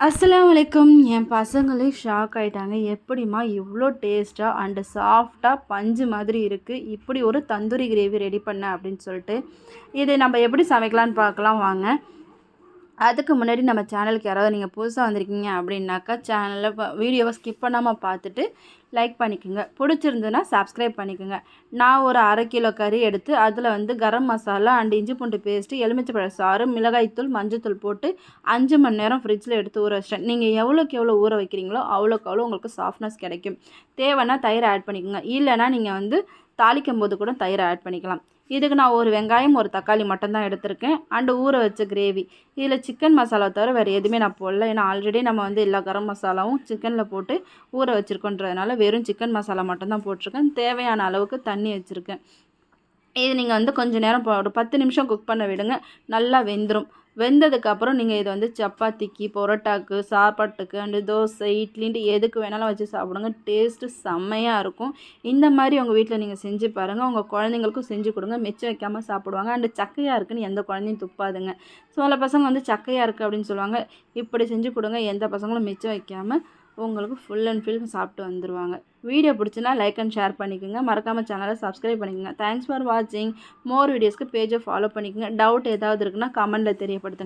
அஸ்ஸலாமு அலைக்கும். என் பசங்களே ஷாக் ஆயிட்டாங்க. எப்படிம்மா இவ்வளோ டேஸ்ட்டாக அண்டு சாஃப்டாக பஞ்சு மாதிரி இருக்குது, இப்படி ஒரு தந்தூரி கிரேவி ரெடி பண்ண அப்படின்னு சொல்லிட்டு. இது நம்ம எப்படி சமைக்கலான்னு பார்க்கலாம் வாங்க. அதுக்கு முன்னாடி நம்ம சேனலுக்கு யாராவது நீங்கள் புதுசாக வந்திருக்கீங்க அப்படின்னாக்கா சேனலில் வீடியோவை ஸ்கிப் பண்ணாமல் பார்த்துட்டு லைக் பண்ணிக்கோங்க. பிடிச்சிருந்ததுன்னா சப்ஸ்கிரைப் பண்ணிக்கோங்க. நான் ஒரு 1/2 கிலோ கறி எடுத்து அதில் வந்து கரம் மசாலா அண்ட் இஞ்சி பூண்டு பேஸ்ட்டு, எலுமிச்சைப்பழ சாறு, மிளகாய்த்தூள், மஞ்சத்தூள் போட்டு 5 மணி நேரம் ஃப்ரிட்ஜில் எடுத்து ஊற வச்சிட்டேன். நீங்கள் எவ்வளோக்கு எவ்வளோ ஊற வைக்கிறீங்களோ அவ்வளோக்கு அவ்வளோ உங்களுக்கு சாஃப்ட்னஸ் கிடைக்கும். தேவைன்னா தயிர் ஆட் பண்ணிக்கோங்க. இல்லைனா நீங்கள் வந்து தாளிக்கும் போது கூட தயிர் ஆட் பண்ணிக்கலாம். இதுக்கு நான் ஒரு வெங்காயம் ஒரு தக்காளி மட்டும்தான் எடுத்திருக்கேன். அண்டு ஊற வச்ச கிரேவி. இதில் சிக்கன் மசாலா தவிர வேறு எதுவுமே நான் போடல. ஏன்னா ஆல்ரெடி நம்ம வந்து எல்லா கரம் மசாலாவும் சிக்கனில் போட்டு ஊற வச்சுருக்கோன்றதுனால வெறும் சிக்கன் மசாலா மட்டும்தான் போட்டிருக்கேன். தேவையான அளவுக்கு தண்ணி வச்சுருக்கேன். இது நீங்கள் வந்து கொஞ்சம் நேரம் ஒரு 10 நிமிஷம் குக் பண்ண விடுங்க. நல்லா வெந்துடும். வெந்ததுக்கப்புறம் நீங்கள் இதை வந்து சப்பாத்திக்கு, பரோட்டாக்கு, சாப்பாட்டுக்கு அண்டு தோசை, இட்லின்ட்டு எதுக்கு வேணாலும் வச்சு சாப்பிடுங்க. டேஸ்ட்டு செம்மையாக இருக்கும். இந்த மாதிரி உங்கள் வீட்டில் நீங்கள் செஞ்சு பாருங்கள். உங்கள் குழந்தைங்களுக்கும் செஞ்சு கொடுங்க. மிச்சம் வைக்காமல் சாப்பிடுவாங்க. அண்டு சக்கையாக இருக்குன்னு எந்த குழந்தையும் துப்பாதுங்க. சில பசங்க வந்து சக்கையாக இருக்குது அப்படின்னு சொல்லுவாங்க. இப்படி செஞ்சு கொடுங்க. எந்த பசங்களும் மிச்சம் வைக்காமல் உங்களுக்கு ஃபுல் அண்ட் ஃபுல் சாப்பிட்டு வந்துடுவாங்க. வீடியோ பிடிச்சினா லைக் அண்ட் ஷேர் பண்ணிக்கோங்க. மறக்காமல் சேனலை சப்ஸ்கிரைப் பண்ணிக்கோங்க. தேங்க்ஸ் ஃபார் வாட்சிங். மோர் வீடியோஸ்க்கு பேஜை ஃபாலோ பண்ணிக்கோங்க. டவுட் ஏதாவது இருக்குன்னா கமெண்ட்டில் தெரியப்படுத்துங்க.